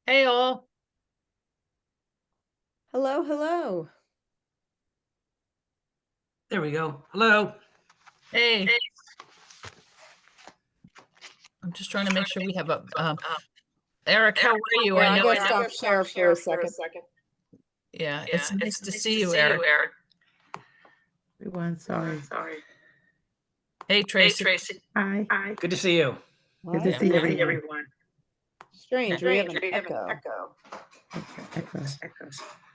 Hey all. Hello, hello. There we go. Hello. Hey. I'm just trying to make sure we have a Eric, how are you? Yeah, I I know gotta it's stop share for a second. yeah, it's nice to see you, Eric. Everyone, sorry. Hey Tracy. Hi. Good to see you. Good to Yeah. see everyone. Strange, we have an echo. Echo.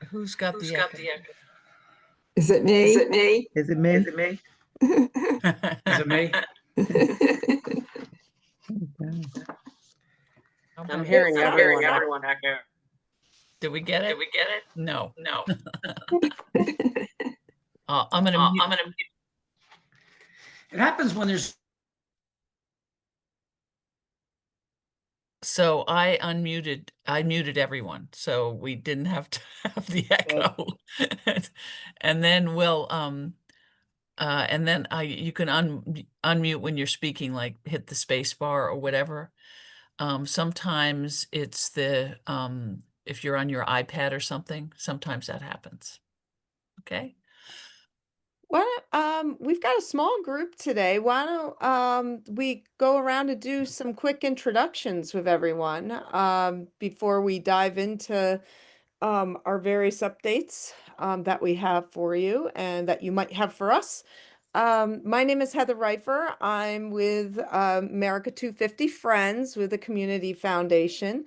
Who's got the echo? Is it me? Is it me? Is it me? Okay. I'm hearing everyone. Did we get it? No. I'm gonna mute. It happens when there's So I muted everyone, so we didn't have to have the echo. And then you can unmute when you're speaking, like hit the space bar or whatever. Sometimes it's if you're on your iPad or something, sometimes that happens. Okay. Well, we've got a small group today. Why don't we go around and do some quick introductions with everyone before we dive into our various updates that we have for you and that you might have for us. My name is Heather Reifer. I'm with America250 Friends with the Community Foundation.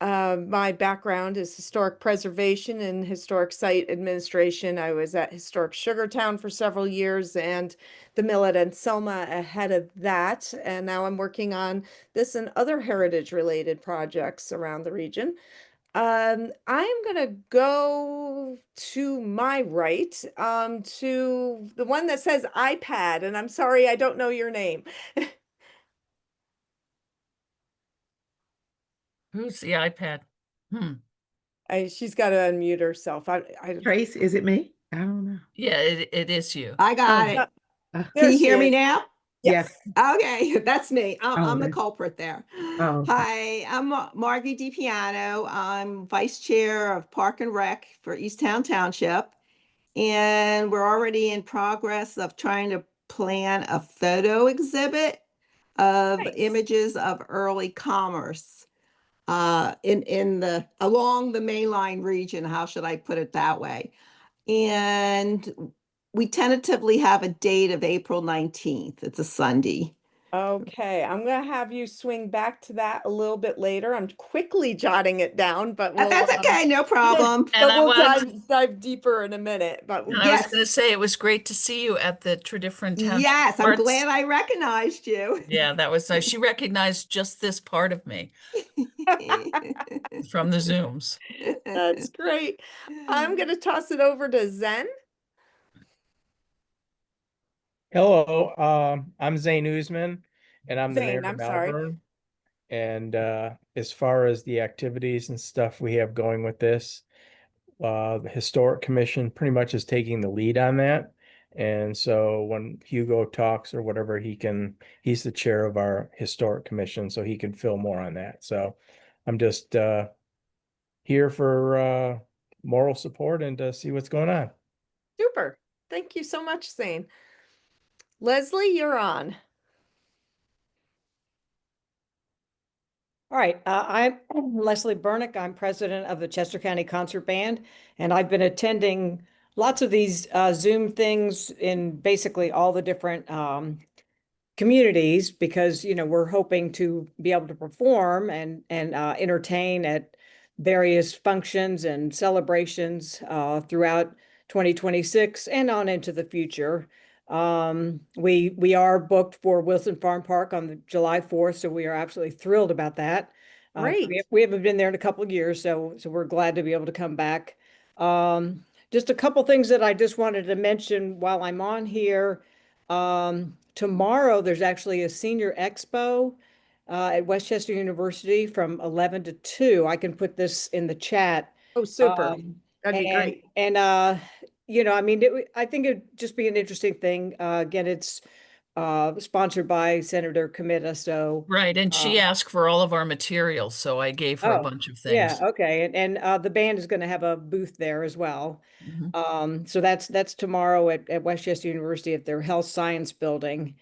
My background is historic preservation and historic site administration. I was at Historic Sugartown for several years and the Millet and Selma ahead of that. And now I'm working on this and other heritage related projects around the region. I'm gonna go to my right, to the one that says iPad, and I'm sorry, I don't know your name. Who's the iPad? She's got to unmute herself. Trace, is it me? I don't know. Yeah, it is you. I got Oh, it. Uh, there Can you she hear me is. now? Yes. Okay, that's me. I'm the there- culprit there. Oh, Hi, I'm Margie DiPiano. I'm Vice Chair of Park and Rec for Easttown Township. And we're already in progress of trying to plan a photo exhibit of Nice. images of early commerce in the along the mainline region. How should I put it that way? And we tentatively have a date of April 19th. It's a Sunday. Okay, I'm gonna have you swing back to that a little bit later. I'm quickly jotting it down, but That's okay, no problem. And I we'll wanted dive deeper in a minute. But And I was Yes. going to say it was great to see you at the Tredyffrin Township Yes, I'm Arts. glad I recognized you. Yeah, that was nice. She recognized just this part of me from the Zooms. that's great. I'm gonna toss it over to Zen. Hello, I'm Zane Usman, and I'm the mayor Zane, of I'm sorry. Malvern. And as far as the activities and stuff we have going with this, the Historic Commission pretty much is taking the lead on that. And so when Hugo talks or whatever, he's the chair of our Historic Commission, so he can fill more on that. So I'm just here for moral support and to see what's going on. Super. Thank you so much, Zane. Leslie, you're on. All right, I'm Leslie Burnick. I'm president of the Chester County Concert Band, and I've been attending lots of these Zoom things in basically all the different communities because we're hoping to be able to perform and entertain at various functions and celebrations throughout 2026 and on into the future. We are booked for Wilson Farm Park on the July 4th, so we are absolutely thrilled about that. Great. We haven't been there in a couple of years, so we're glad to be able to come back. Just a couple things that I just wanted to mention while I'm on here. Tomorrow there's actually a senior expo at Westchester University from 11 to 2. I can put this in the chat. Oh, super. That'd be And great. I mean, I think it'd just be an interesting thing. Again, it's sponsored by Senator Comita. So, Right, and she asked for all of our materials, so I gave her a oh, bunch of yeah, things. okay. And the band is going to have a booth there as well. Mhm. So that's tomorrow at Westchester University at their health science building.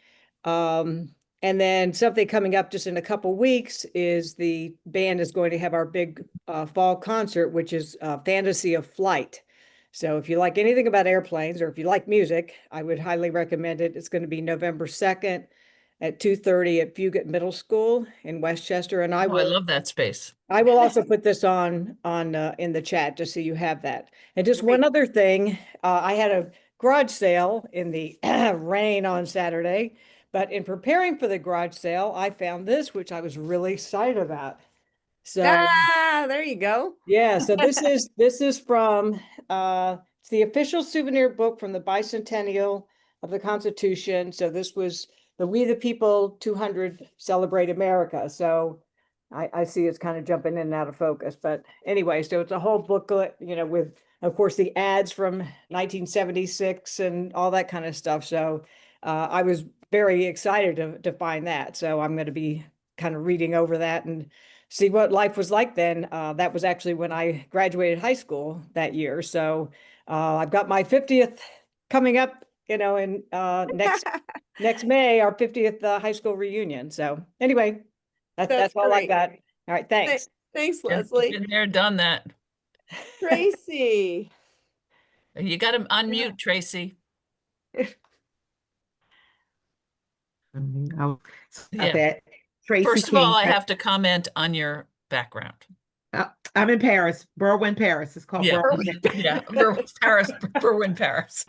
And then something coming up just in a couple weeks is the band is going to have our big fall concert, which is Fantasy of Flight. So if you like anything about airplanes or if you like music, I would highly recommend it. It's going to be November 2nd at 2:30 at Fugate Middle School in Westchester. And Oh, I love that space. I will also put this on in the chat just so you have that. And just one other thing, I had a garage sale in the rain on Saturday, but in preparing for the garage sale, I found this, which I was really excited about. So There you go. yeah, so this is from it's the official souvenir book from the bicentennial of the Constitution. So this was the We the People 200 Celebrate America. So I see it's kind of jumping in and out of focus, but anyway, so it's a whole booklet, you know, with of course the ads from 1976 and all that kind of stuff. So I was very excited to find that. So I'm going to be kind of reading over that and see what life was like then. That was actually when I graduated high school that year. So I've got my 50th coming up, you know, in next May, our 50th high school reunion. So anyway, that's all I great. got. All right, thanks. Thanks, Yeah, Leslie. been there, done that. Tracy. You got to unmute, Tracy. I'll Yeah. stop that. Tracy First of all, King. I have to comment on your background. I'm in Paris, Berwyn, Paris. It's called Yeah, Berwyn. yeah, Berwyn, Paris.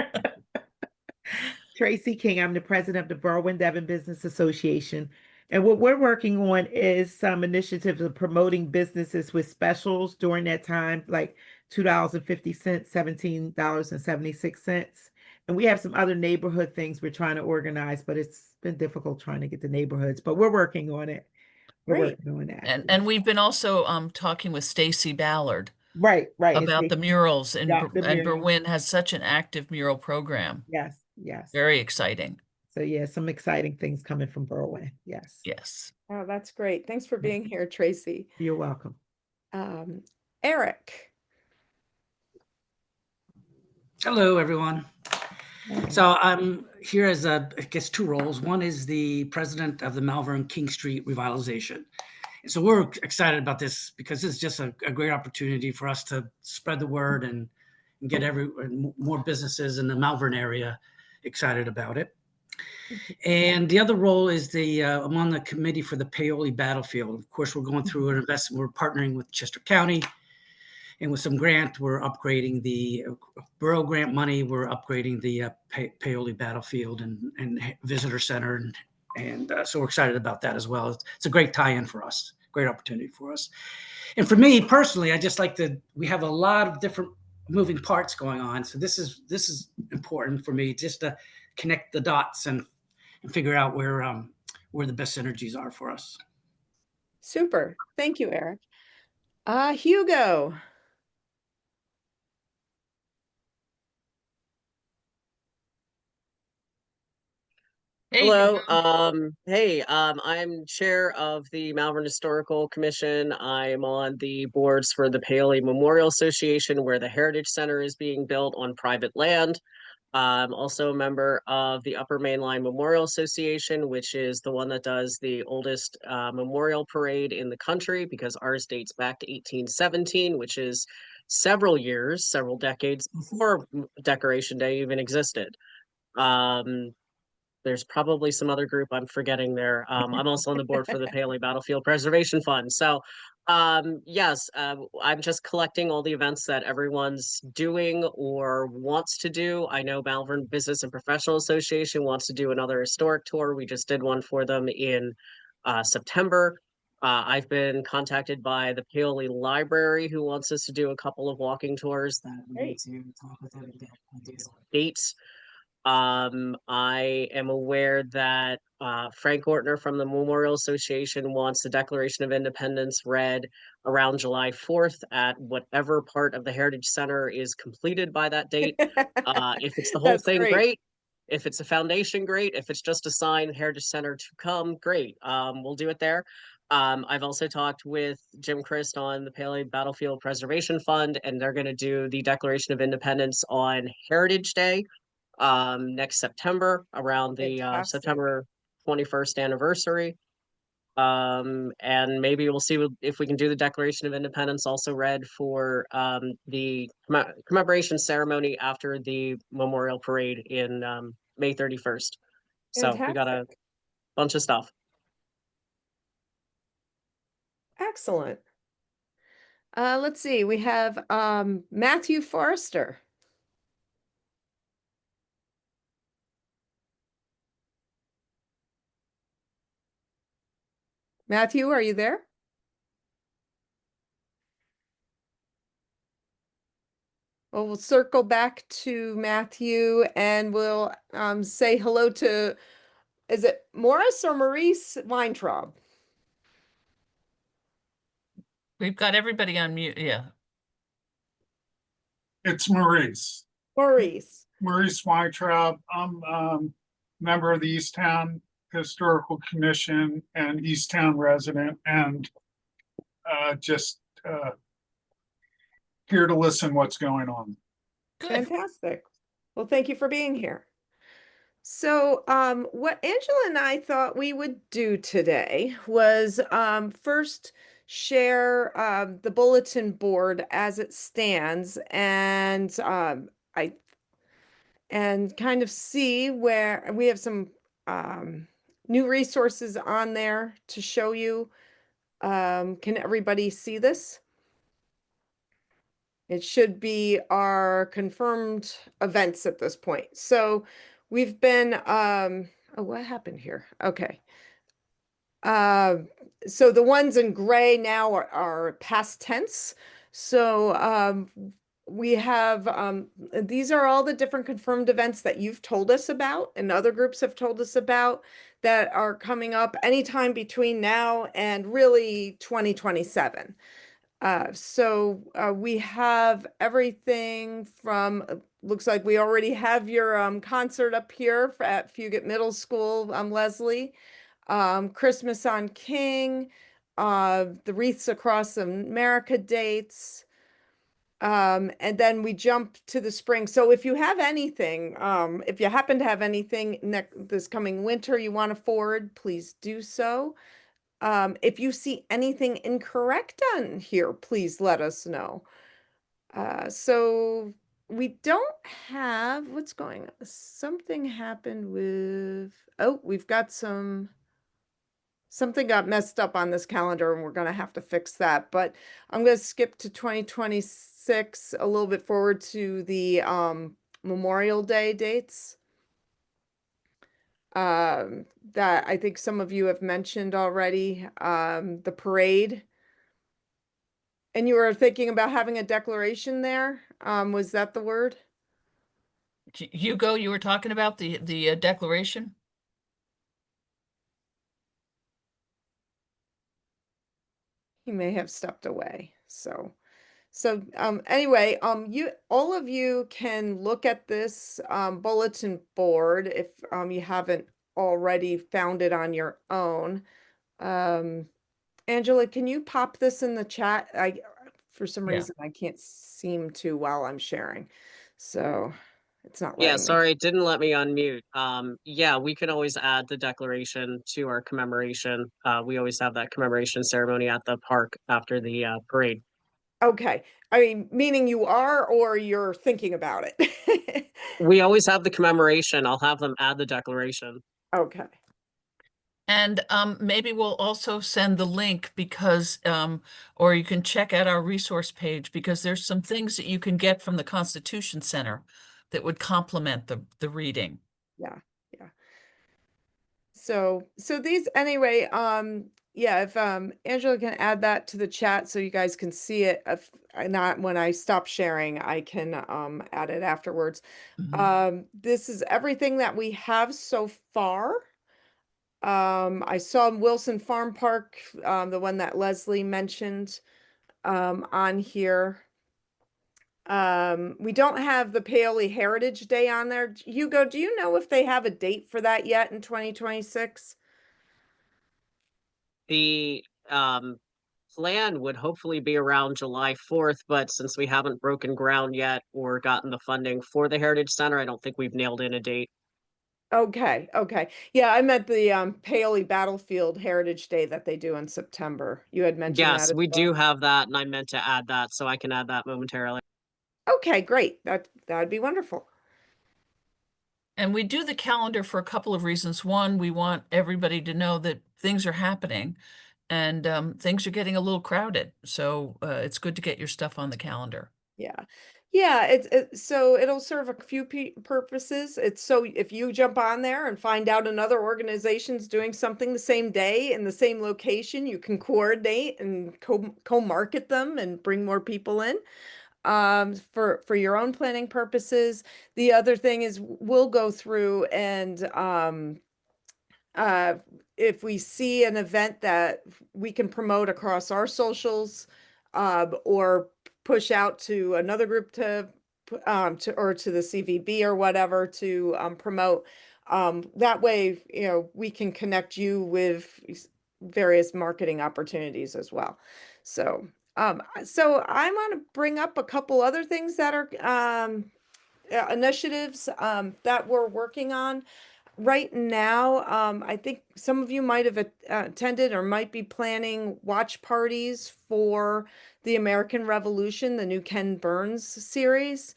Tracy King. I'm the president of the Berwyn Devon Business Association. And what we're working on is some initiatives of promoting businesses with specials during that time, like $2.50, $17.76. And we have some other neighborhood things we're trying to organize, but it's been difficult trying to get the neighborhoods, but we're working on it. We're Great. working on that. And we've been also talking with Stacy Ballard Right. about the murals, and Yeah, the and mural. Berwyn has such an active mural program. Yes, yes. Very exciting. So yeah, some exciting things coming from Berwyn. Yes. Yes. Oh, that's great. Thanks for being here, Tracy. You're welcome. Eric. Hello, everyone. So I'm here as I guess two roles. One is the president of the Malvern King Street Revitalization. And so we're excited about this because it's just a great opportunity for us to spread the word and get more businesses in the Malvern area excited about it. And the other role is I'm on the committee for the Paoli battlefield. Of course, we're going through an investment. We're partnering with Chester County, and with some grant, we're upgrading the borough grant money. We're upgrading the Paoli battlefield and visitor center, and so we're excited about that as well. It's a great tie-in for us, great opportunity for us. And for me personally, I just like we have a lot of different moving parts going on, so this is important for me just to connect the dots and figure out where the best synergies are for us. Super. Thank you, Eric. Hugo. Hey, Hello. I'm chair of the Malvern Historical Commission. I'm on the boards for the Paoli Memorial Association, where the Heritage Center is being built on private land. I'm also a member of the Upper Mainline Memorial Association, which is the one that does the oldest memorial parade in the country, because ours dates back to 1817, which is several decades before Decoration Day even existed. There's probably some other group I'm forgetting there. I'm also on the board for the Paoli Battlefield Preservation Fund. So yes, I'm just collecting all the events that everyone's doing or wants to do. I know Malvern Business and Professional Association wants to do another historic tour. We just did one for them in September. I've been contacted by the Paoli Library, who wants us to do a couple of walking tours that we need to talk with them and get dates. I am aware that Frank Ortner from the Memorial Association wants the Declaration of Independence read around July 4th at whatever part of the Heritage Center is completed by that date. If it's the whole thing, great. If it's a foundation, great. If it's just a sign, Heritage Center to come, great. We'll do it there. I've also talked with Jim Christ on the Paoli Battlefield Preservation Fund, and they're going to do the Declaration of Independence on Heritage Day next September, around the Fantastic. September 21st anniversary. And maybe we'll see if we can do the Declaration of Independence also read for the commemoration ceremony after the Memorial Parade in May 31st. So we got a Fantastic. bunch of stuff. Excellent. Let's see, we have Matthew Forrester. Matthew, are you there? Well, we'll circle back to Matthew and we'll say hello to, is it Morris or Maurice Weintraub? We've got everybody on mute. Yeah. It's Maurice. Maurice. Maurice Weintraub. I'm member of the Easttown Historical Commission and Easttown resident, and just here to listen what's going on. Good. Fantastic. Well, thank you for being here. So what Angela and I thought we would do today was first share the bulletin board as it stands, and kind of see where we have some new resources on there to show you. Can everybody see this? It should be our confirmed events at this point. So we've been, oh, what happened here? Okay. So the ones in gray now are past tense. So we have, these are all the different confirmed events that you've told us about and other groups have told us about that are coming up anytime between now and really 2027. So we have everything from, looks like we already have your concert up here at Fugate Middle School, Leslie. Christmas on King, the Wreaths Across America dates. And then we jump to the spring. So if you have anything, if you happen to have anything this coming winter you want to forward, please do so. If you see anything incorrect on here, please let us know. So we don't have, what's going on? Something happened with, oh, we've got something got messed up on this calendar and we're going to have to fix that. But I'm going to skip to 2026 a little bit forward to the Memorial Day dates. That I think some of you have mentioned already, the parade. And you were thinking about having a declaration there? Was that the word? Hugo, you were talking about the declaration? He may have stepped away. So anyway, all of you can look at this bulletin board if you haven't already found it on your own. Angela, can you pop this in the chat? For some reason I can't seem to while I'm sharing, so it's not letting Yeah, me. sorry, it didn't let me unmute. Yeah, we can always add the declaration to our commemoration. We always have that commemoration ceremony at the park after the parade. Okay, I mean, meaning you are or you're thinking about it? We always have the commemoration. I'll have them add the declaration. Okay. And maybe we'll also send the link because, or you can check out our resource page because there's some things that you can get from the Constitution Center that would complement the reading. Yeah. So these anyway, yeah, if Angela can add that to the chat so you guys can see it. If not, when I stop sharing, I can add it afterwards. This is everything that we have so far. I saw Wilson Farm Park, the one that Leslie mentioned on here. We don't have the Paoli Heritage Day on there. Hugo, do you know if they have a date for that yet in 2026? The plan would hopefully be around July 4th, but since we haven't broken ground yet or gotten the funding for the Heritage Center, I don't think we've nailed in a date. Okay, okay. Yeah, I meant the Paoli Battlefield Heritage Day that they do in September. You had mentioned that Yes, as we well. do have that, and I meant to add that, so I can add that momentarily. Okay, great. That'd be wonderful. And we do the calendar for a couple of reasons. One, we want everybody to know that things are happening and things are getting a little crowded. So it's good to get your stuff on the calendar. Yeah. Yeah, so it'll serve a few purposes. It's so if you jump on there and find out another organization's doing something the same day in the same location, you can coordinate and co-market them and bring more people in for your own planning purposes. The other thing is we'll go through and uh, if we see an event that we can promote across our socials, or push out to another group to or to the CVB or whatever to promote. That way, we can connect you with various marketing opportunities as well. So I want to bring up a couple other things that are initiatives that we're working on. Right now, I think some of you might have attended or might be planning watch parties for the American Revolution, the new Ken Burns series.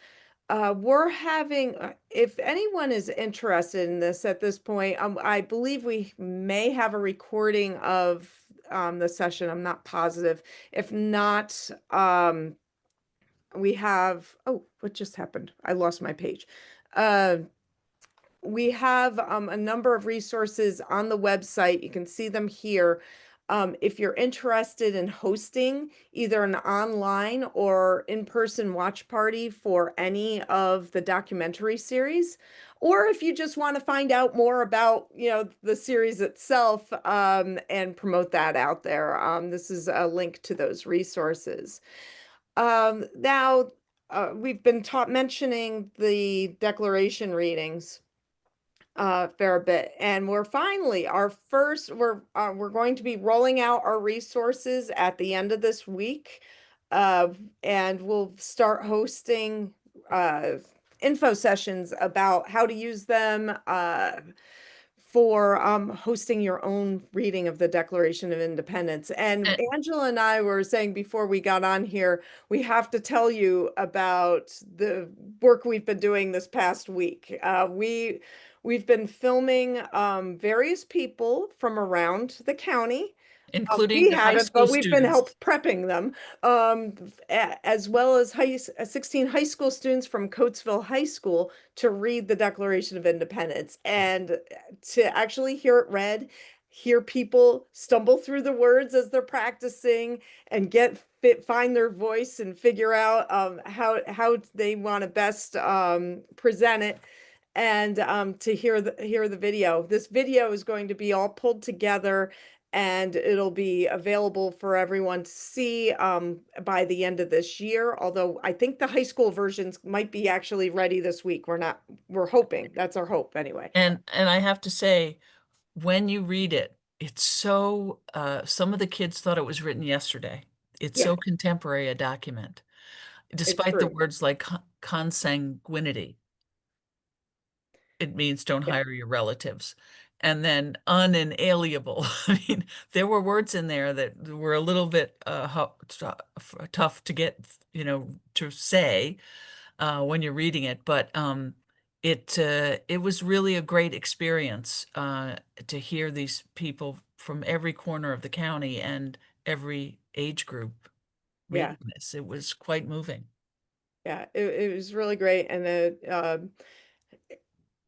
We're having, if anyone is interested in this at this point, I believe we may have a recording of the session. I'm not positive. If not, we have, oh, what just happened? I lost my page. We have a number of resources on the website. You can see them here. If you're interested in hosting either an online or in-person watch party for any of the documentary series, or if you just want to find out more about, the series itself, and promote that out there, this is a link to those resources. Now, we've been mentioning the declaration readings fair bit, and we're finally we're going to be rolling out our resources at the end of this week, and we'll start hosting info sessions about how to use them for hosting your own reading of the Declaration of Independence. And And, Angela and I were saying before we got on here, we have to tell you about the work we've been doing this past week. We've been filming various people from around the county. including We the high haven't, school but we've been students. prepping them, as well as 16 high school students from Coatesville High School to read the Declaration of Independence and to actually hear it read, hear people stumble through the words as they're practicing and find their voice and figure out how they want to best present it, and to hear the video. This video is going to be all pulled together and it'll be available for everyone to see by the end of this year. Although I think the high school versions might be actually ready this week. We're hoping. That's our hope anyway. And I have to say, when you read it, it's so some of the kids thought it was written yesterday. It's Yeah, so contemporary a document, it's despite the true. words like consanguinity. It means don't Yeah. hire your relatives. And then unalienable. I mean, there were words in there that were a little bit tough to get, to say when you're reading it, but it was really a great experience to hear these people from every corner of the county and every age group Yeah. reading this. It was quite moving. Yeah. It was really great. And it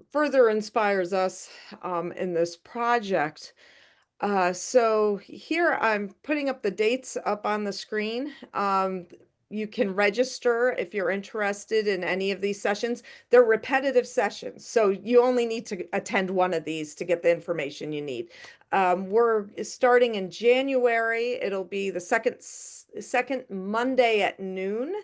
further inspires us in this project. So here I'm putting up the dates up on the screen. You can register if you're interested in any of these sessions. They're repetitive sessions, so you only need to attend one of these to get the information you need. We're starting in January. It'll be the second Monday at noon.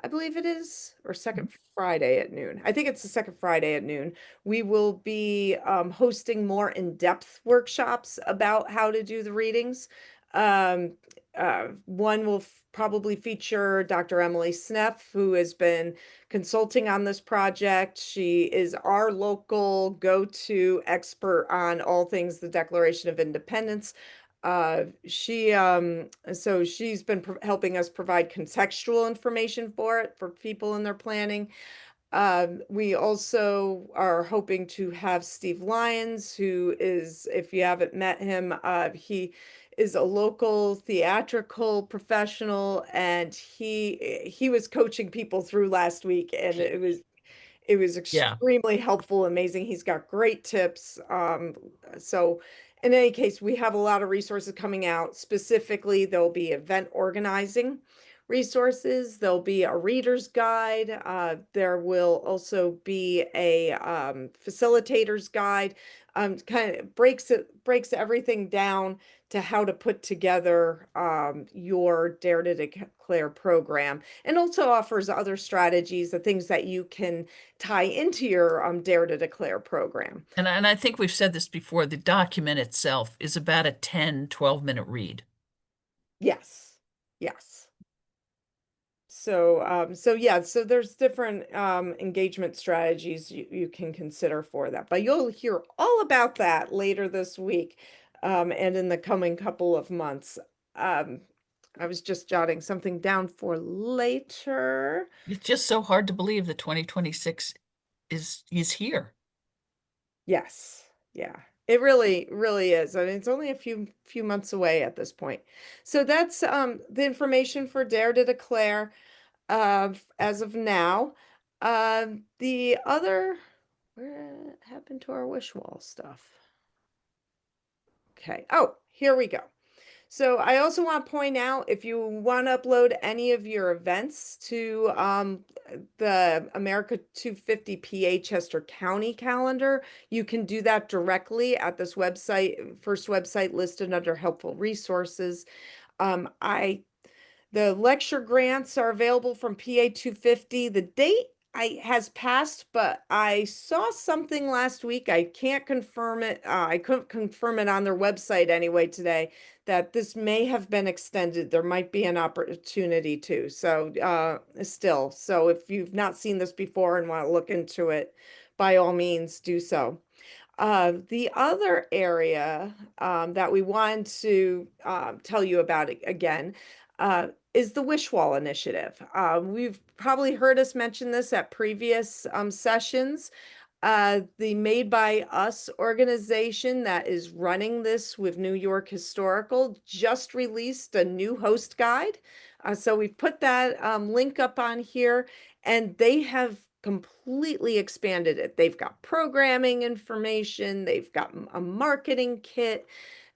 I believe it is, or second Friday at noon. I think it's the second Friday at noon. We will be hosting more in-depth workshops about how to do the readings. One will probably feature Dr. Emily Sneff, who has been consulting on this project. She is our local go-to expert on all things the Declaration of Independence. So she's been helping us provide contextual information for it for people in their planning. We also are hoping to have Steve Lyons, who is, if you haven't met him, he is a local theatrical professional, and he was coaching people through last week, and it was Yeah. extremely helpful, amazing. He's got great tips. So in any case, we have a lot of resources coming out. Specifically, there'll be event organizing resources. There'll be a reader's guide. There will also be a facilitator's guide. Kind of breaks everything down to how to put together your Dare to Declare program, and also offers other strategies, the things that you can tie into your Dare to Declare program. And I think we've said this before, the document itself is about a 10, 12-minute read. Yes, yes. So there's different engagement strategies you can consider for that, but you'll hear all about that later this week and in the coming couple of months. I was just jotting something down for later. It's just so hard to believe that 2026 is here. Yes, yeah. It really, really is. I mean, it's only a few months away at this point. So that's the information for Dare to Declare as of now. The other, where happened to our wish wall stuff? Okay. Oh, here we go. So I also want to point out, if you want to upload any of your events to the America 250 PA Chester County calendar, you can do that directly at this website, first website listed under helpful resources. The lecture grants are available from PA 250. The date has passed, but I saw something last week. I can't confirm it. I couldn't confirm it on their website anyway today, that this may have been extended. There might be an opportunity to. So so if you've not seen this before and want to look into it, by all means do so. The other area that we wanted to tell you about again is the Wish Wall Initiative. We've probably heard us mention this at previous sessions. The Made by Us organization that is running this with New York Historical just released a new host guide. So we've put that link up on here, and they have completely expanded it. They've got programming information, they've got a marketing kit,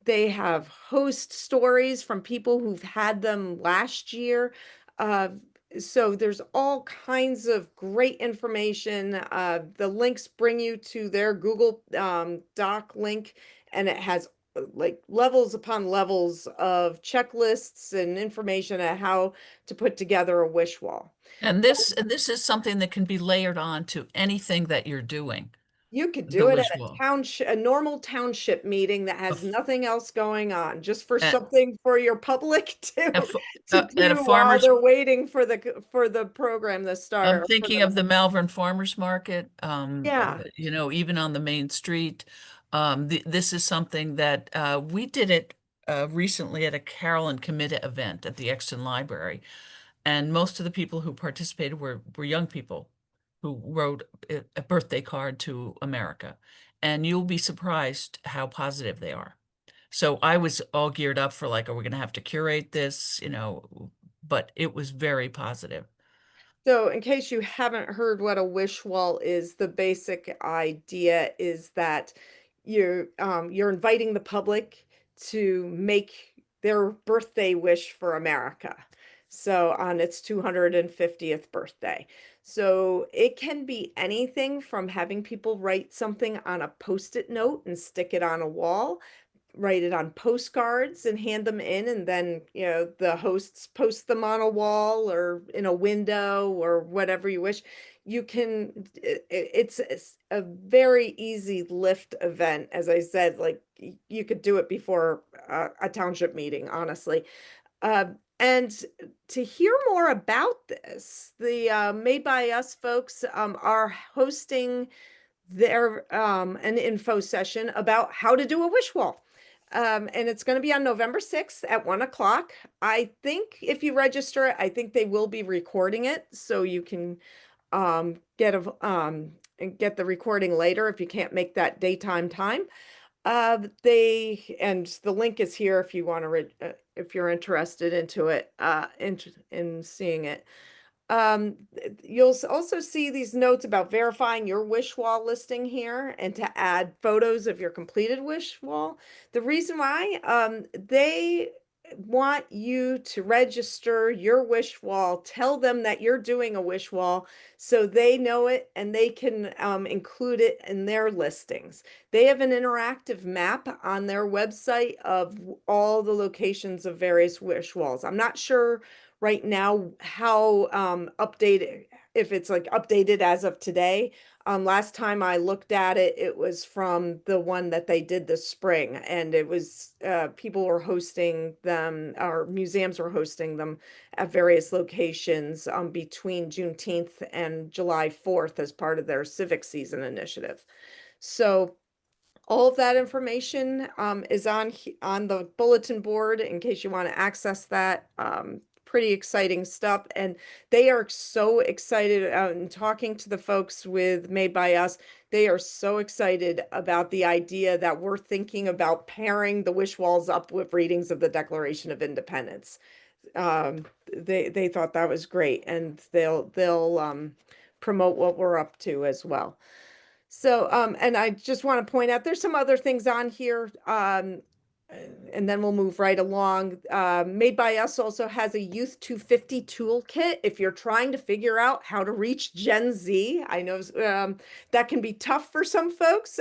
they have host stories from people who've had them last year. So there's all kinds of great information. The links bring you to their Google Doc link, and it has like levels upon levels of checklists and information on how to put together a wish wall. And this is something that can be layered on to anything that you're doing. You could The do it wish at wall. a normal township meeting that has nothing else going on, just for At- something for your public to at a do while farmer's, they're waiting for the program to start. I'm or for thinking of the Malvern Farmers Market, Yeah. Even on the main street. This is something that we did it recently at a Carolyn Committee event at the Exton Library. And most of the people who participated were young people who wrote a birthday card to America. And you'll be surprised how positive they are. So I was all geared up for like, are we going to have to curate this? But it was very positive. So in case you haven't heard what a wish wall is, the basic idea is that you're inviting the public to make their birthday wish for America. So on its 250th birthday. So it can be anything from having people write something on a Post-it note and stick it on a wall, write it on postcards and hand them in, and then, you know, the hosts post them on a wall or in a window or whatever you wish. You can, it's a very easy lift event. As I said, like you could do it before a township meeting, honestly. And to hear more about this, the Made by Us folks are hosting an info session about how to do a wish wall. And it's going to be on November 6th at 1 o'clock. I think if you register it, I think they will be recording it, so you can get the recording later if you can't make that daytime time. And the link is here if you want to if you're interested into it, in seeing it. You'll also see these notes about verifying your wish wall listing here and to add photos of your completed wish wall. The reason why, they want you to register your wish wall, tell them that you're doing a wish wall so they know it and they can include it in their listings. They have an interactive map on their website of all the locations of various wish walls. I'm not sure right now how updated, if it's like updated as of today. Last time I looked at it, it was from the one that they did this spring, and it was people were hosting them, or museums were hosting them at various locations between Juneteenth and July 4th as part of their civic season initiative. So all of that information is on the bulletin board in case you want to access that. Pretty exciting stuff, and they are so excited. And talking to the folks with Made by Us, they are so excited about the idea that we're thinking about pairing the wish walls up with readings of the Declaration of Independence. They thought that was great, and they'll promote what we're up to as well. So, and I just want to point out, there's some other things on here, and then we'll move right along. Made by Us also has a Youth 250 toolkit. If you're trying to figure out how to reach Gen Z, I know that can be tough for some folks.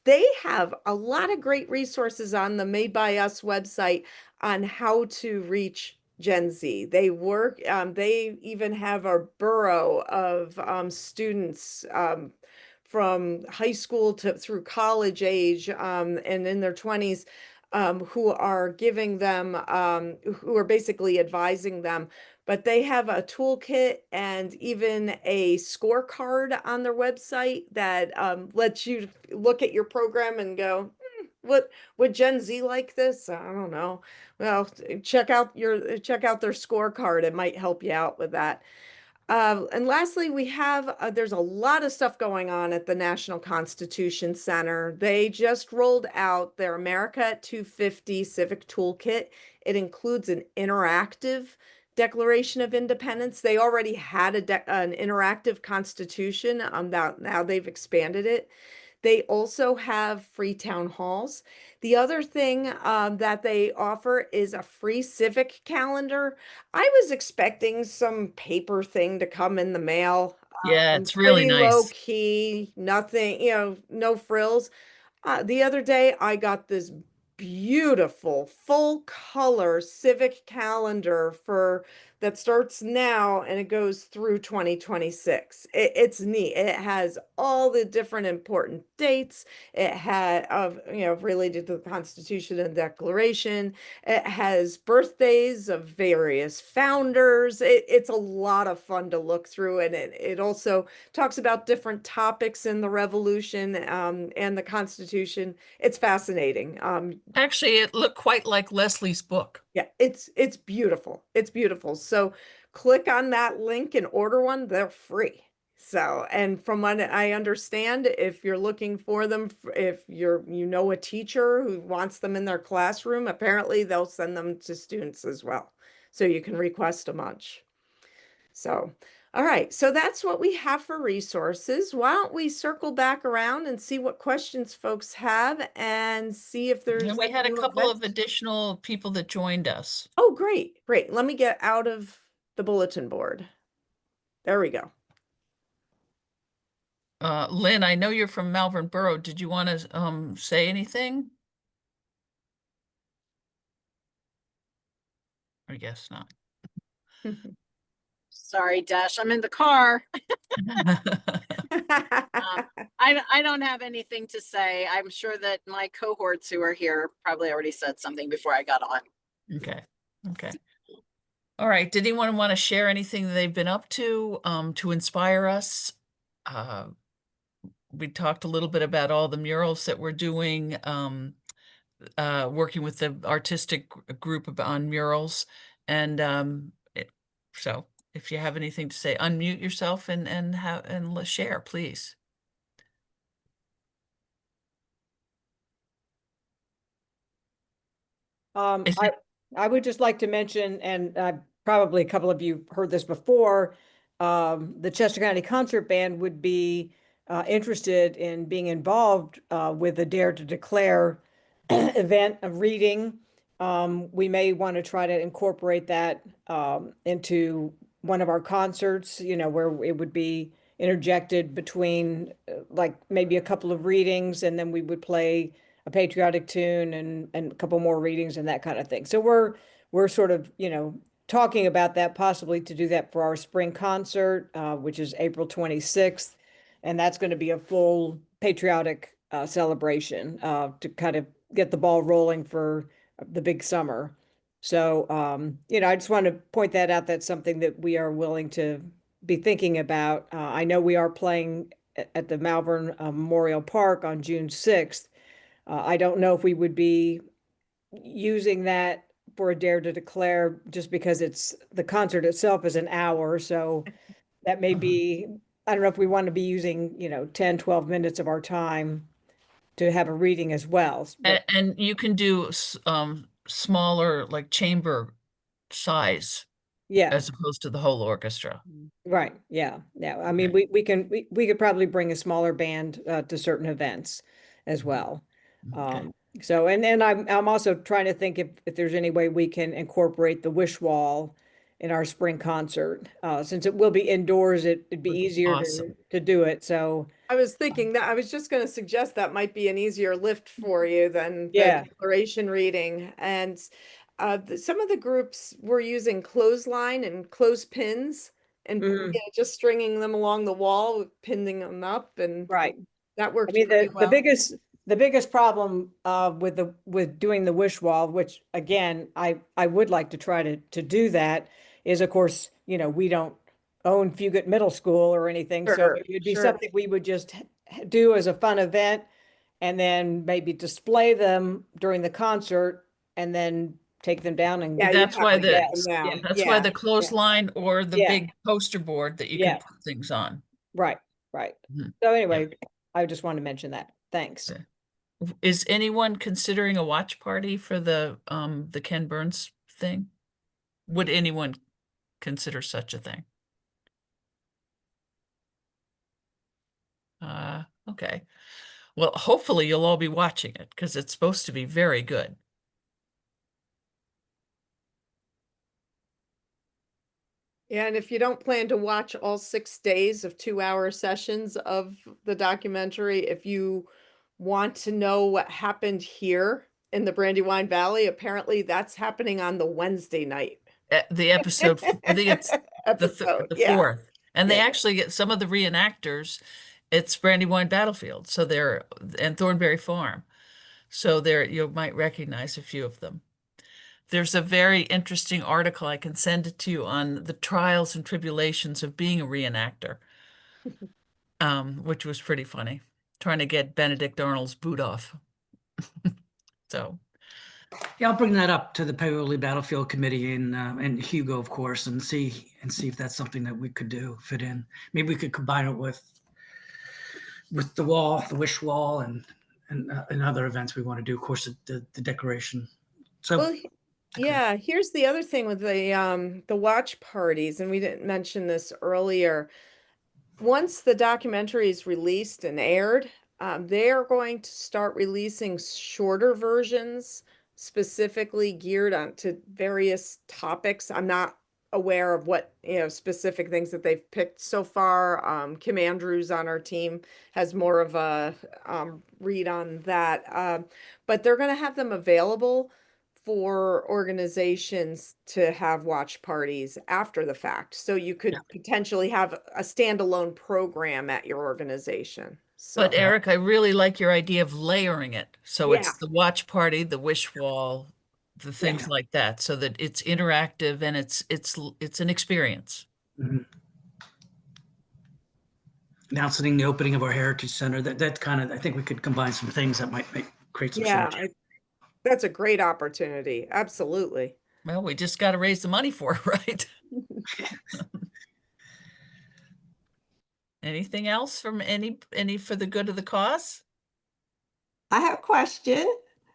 They have a lot of great resources on the Made by Us website on how to reach Gen Z. They even have a borough of students from high school to through college age, and in their 20s, who are giving them, who are basically advising them. But they have a toolkit and even a scorecard on their website that lets you look at your program and go, what would Gen Z like this? I don't know. Well, check out their scorecard. It might help you out with that. And lastly, we have, there's a lot of stuff going on at the National Constitution Center. They just rolled out their America250 Civic Toolkit. It includes an interactive Declaration of Independence. They already had an interactive Constitution. Now they've expanded it. They also have free town halls. The other thing that they offer is a free civic calendar. I was expecting some paper thing to come in the mail. Yeah, it's really Pretty low nice. key, nothing, no frills. The other day I got this beautiful full color civic calendar that starts now and it goes through 2026. It's neat. It has all the different important dates. It had related to the Constitution and Declaration. It has birthdays of various founders. It's a lot of fun to look through, and it also talks about different topics in the Revolution and the Constitution. It's fascinating. Actually, it looked quite like Leslie's book. Yeah, it's beautiful. It's beautiful. So click on that link and order one. They're free. So, and from what I understand, if you're looking for them, if you know a teacher who wants them in their classroom, apparently they'll send them to students as well. So you can request a bunch. So, all right. So that's what we have for resources. Why don't we circle back around and see what questions folks have and see if there's And we had a new couple of events. additional people that joined us. Oh, great, great. Let me get out of the bulletin board. There we go. Lynn, I know you're from Malvern Borough. Did you want to say anything? I guess not. Sorry, Dash, I'm in the car. I don't have anything to say. I'm sure that my cohorts who are here probably already said something before I got on. Okay, okay. All right, did anyone want to share anything that they've been up to inspire us? We talked a little bit about all the murals that we're doing, working with the artistic group on murals. And so if you have anything to say, unmute yourself and let's share, please. Is it- I would just like to mention, and probably a couple of you heard this before, the Chester County Concert Band would be interested in being involved with the Dare to Declare event of reading. We may want to try to incorporate that into one of our concerts, you know, where it would be interjected between like maybe a couple of readings, and then we would play a patriotic tune and a couple more readings and that kind of thing. So we're sort of, you know, talking about that possibly to do that for our spring concert, which is April 26th. And that's going to be a full patriotic celebration to kind of get the ball rolling for the big summer. So, you know, I just want to point that out. That's something that we are willing to be thinking about. I know we are playing at the Malvern Memorial Park on June 6th. I don't know if we would be using that for a Dare to Declare just because it's the concert itself is an hour. So that may be, I don't know if we want to be using, you know, 10, 12 minutes of our time to have a reading as well. But and you can do smaller, like chamber size, yeah, as opposed to the whole orchestra. right. Yeah. Yeah. I mean, Okay. we could probably bring a smaller band to certain events as well. Okay. So, and then I'm also trying to think if there's any way we can incorporate the wish wall in our spring concert. Since it will be indoors, it'd be Would be easier awesome. to do it. So, I was thinking that I was just going to suggest that might be an easier lift for you than yeah. the declaration reading. And some of the groups were using clothesline and clothespins and just stringing them along the wall, pinning them up, and Right. that I worked mean, pretty well. the biggest problem with doing the wish wall, which again, I would like to try to do that, is of course, you know, we don't own Fugate Middle School or anything. So Sure, it would be sure. something we would just do as a fun event and then maybe display them during the concert and then take them down and Yeah, you That's have why to get them yes. down. that's why Yeah. the clothesline or the Yeah. big poster board that you can Yeah. put things on. Right, right. Mhm. So anyway, I just want to mention that. Thanks. Yeah. Is anyone considering a watch party for the Ken Burns thing? Would anyone consider such a thing? Okay. Well, hopefully you'll all be watching it because it's supposed to be very good. Yeah, and if you don't plan to watch all 6 days of 2-hour sessions of the documentary, if you want to know what happened here in the Brandywine Valley, apparently that's happening on the Wednesday night The episode, I think it's episode. the Yeah. fourth. And they Yeah. actually get some of the reenactors. It's Brandywine Battlefield. So they're, and Thornberry Farm. So there, you might recognize a few of them. There's a very interesting article, I can send it to you, on the trials and tribulations of being a reenactor, which was pretty funny, trying to get Benedict Arnold's boot off. So, Yeah, I'll bring that up to the Paoli Battlefield Committee and Hugo, of course, and see if that's something that we could do, fit in. Maybe we could combine it with the wall, the wish wall, and other events we want to do. Of course, the declaration. So, Well, yeah, here's the other thing with the watch parties, and we didn't mention this earlier. Once the documentary is released and aired, they are going to start releasing shorter versions specifically geared onto various topics. I'm not aware of what, specific things that they've picked so far. Kim Andrews on our team has more of a read on that. But they're going to have them available for organizations to have watch parties after the fact. So you could potentially have a standalone program at your organization. So, But Eric, I really like your idea of layering it. So Yeah. it's the watch party, the wish wall, the things like that, so that it's interactive and it's an experience. Mhm. Announcing the opening of our Heritage Center, that kind of, I think we could combine some things that might create some yeah, synergy. that's a great opportunity. Absolutely. Well, we just got to raise the money for it, right? Anything else from any for the good of the cause? I have a question.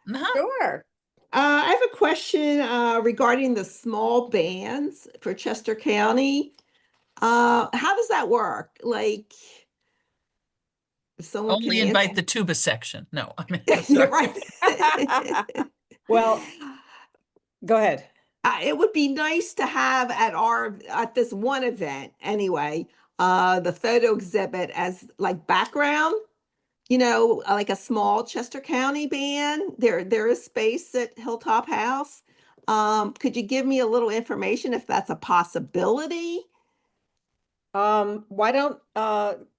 Uh-huh. Sure. I have a question regarding the small bands for Chester County. How does that work? Like, if someone can Only invite answer. the tuba section. No, I mean, Yeah, right. Well, go ahead. It would be nice to have at this one event anyway, the photo exhibit as like background, like a small Chester County band. There is space at Hilltop House. Could you give me a little information if that's a possibility? Why don't,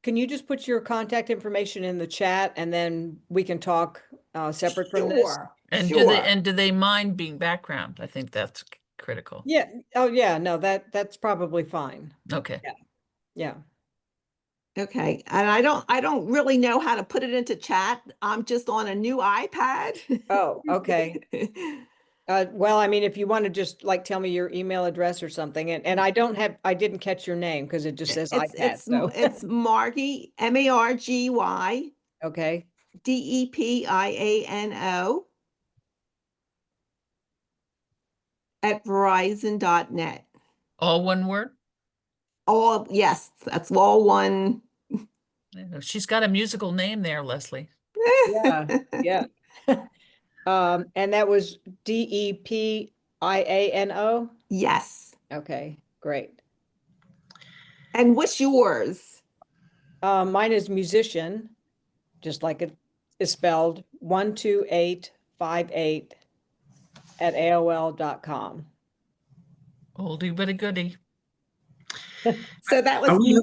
can you just put your contact information in the chat and then we can talk separate from this? Sure, and sure. do they mind being background? I think that's critical. Yeah. Oh, yeah. No, that's probably fine. Okay. Yeah. Okay, and I don't really know how to put it into chat. I'm just on a new iPad. Oh, okay. Well, I mean, if you want to just like tell me your email address or something, and I didn't catch your name because it just says iPad. So It's Margie, Margy, okay. Depiano at verizon.net. All one word? Yes, that's all one. She's got a musical name there, Leslie. Yeah. Yeah. And that was Depiano. Yes. Okay, great. And what's yours? Mine is musician, just like it is spelled 12858 at AOL.com. Oldie but a goodie. So that was Are we-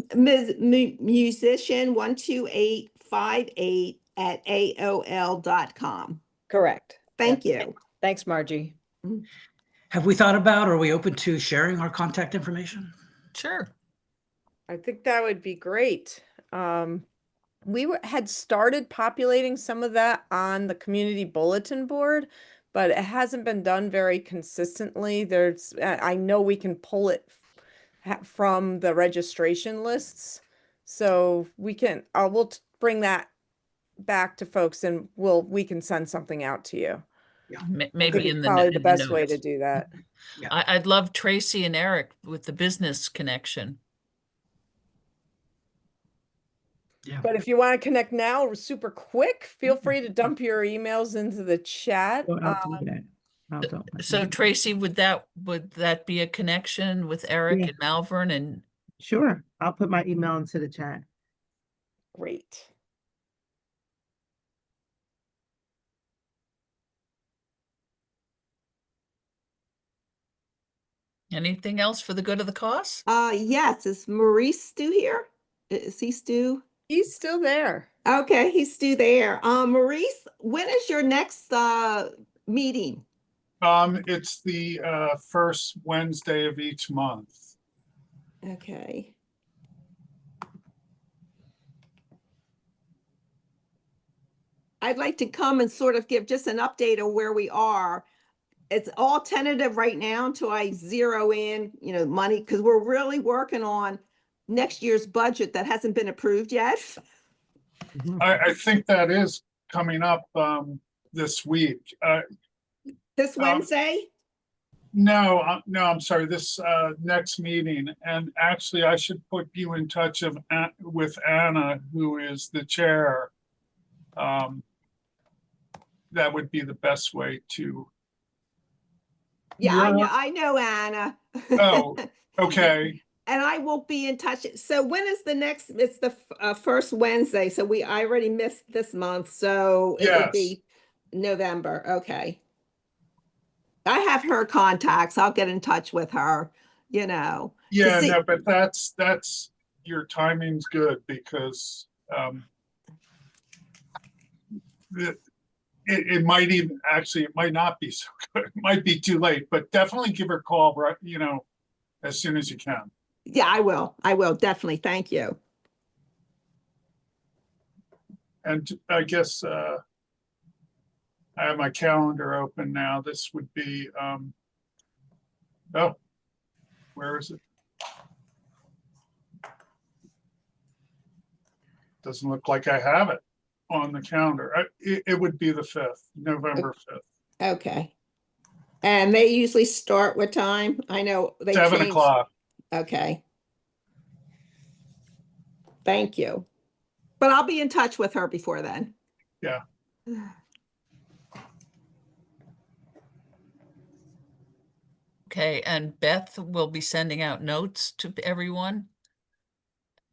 musician 12858 at AOL.com. Correct. Thank Yep. you. Thanks, Margie. Have we thought about, are we open to sharing our contact information? Sure. I think that would be great. Had started populating some of that on the community bulletin board, but it hasn't been done very consistently. I know we can pull it from the registration lists, so we'll bring that back to folks and we can send something out to you. I Maybe think in it's the probably in the the best way to notes. do that. Yeah. I'd love Tracy and Eric with the business connection. Yeah. But if you want to connect now super quick, feel free to dump your emails into the chat. Well, I'll do that. I'll dump my So email. Tracy, would that be a connection with Eric Yeah. and Malvern? And Sure, I'll put my email into the chat. Great. anything else for the good of the cause? Yes, is Maurice Stu here? Is he Stu? He's still there. Okay, he's Stu there. Maurice, when is your next meeting? It's the first Wednesday of each month. Okay. I'd like to come and sort of give just an update of where we are. It's all tentative right now until I zero in, money, because we're really working on next year's budget that hasn't been approved yet. I think that is coming up this week. This Wednesday? No, I'm sorry, this next meeting. And actually, I should put you in touch with Anna, who is the chair. That would be the best way to. Yeah, I know Anna. Oh, okay. And I will be in touch. So when is the next? It's the first Wednesday. So I already missed this month. So it would be November. Okay. I have her contacts. I'll get in touch with her, to Yeah, see. no, but that's, your timing's good because, it, it might even, actually, it might not be so good. It might be too late, but definitely give her a call, right, as soon as you can. Yeah, I will. I will, definitely. Thank you. And I guess, I have my calendar open now. This would be, oh, where is it? Doesn't look like I have it on the calendar. It would be the 5th, November 5th. Okay. And they usually start what time? I know they 7 change. o'clock. Okay. Thank you. But I'll be in touch with her before then. Yeah. Okay, and Beth will be sending out notes to everyone.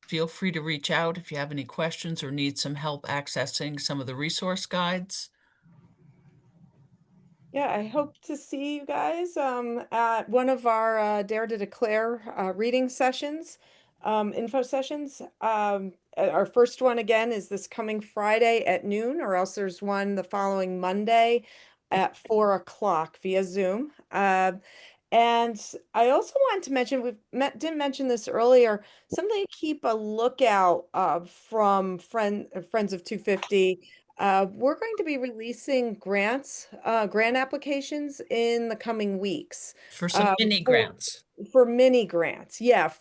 Feel free to reach out if you have any questions or need some help accessing some of the resource guides. Yeah, I hope to see you guys at one of our Dare to Declare reading sessions, info sessions. Our first one again is this coming Friday at noon, or else there's one the following Monday at 4 o'clock via Zoom. And I also wanted to mention, didn't mention this earlier, something to keep a lookout from Friends of 250. We're going to be releasing grant applications in the coming weeks. For some mini grants. For mini grants, yeah.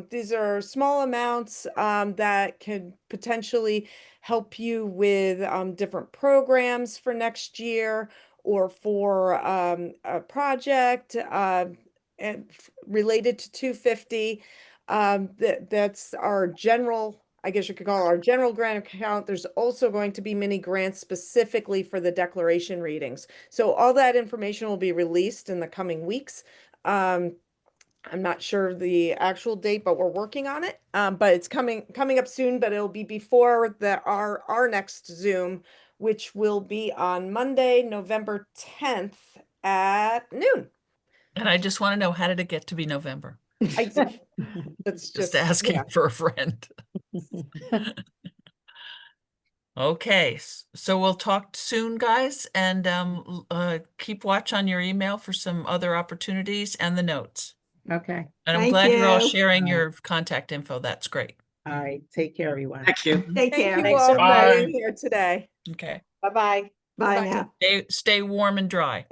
These are small amounts that can potentially help you with different programs for next year, or for a project related to 250. That's our general, I guess you could call it our general grant account. There's also going to be mini grants specifically for the declaration readings. So all that information will be released in the coming weeks. I'm not sure the actual date, but we're working on it. But it's coming up soon, but it'll be before our next Zoom, which will be on Monday, November 10th at noon. And I just want to know, how did it get to be November? That's Just asking for a friend. Okay, so we'll talk soon, guys, and keep watch on your email for some other opportunities and the notes. Okay. And I'm Thank glad you're all you. sharing your contact info. That's great. All right. Take care, everyone. Thank you. Take Thank care. you Thanks, all for everybody. being here today. Okay. Bye-bye. Bye Bye-bye. now. Stay warm and dry.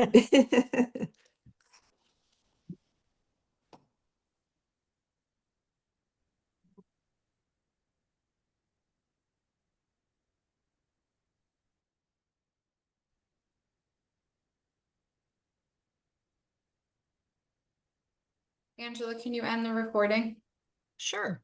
Angela, can you end the recording? Sure.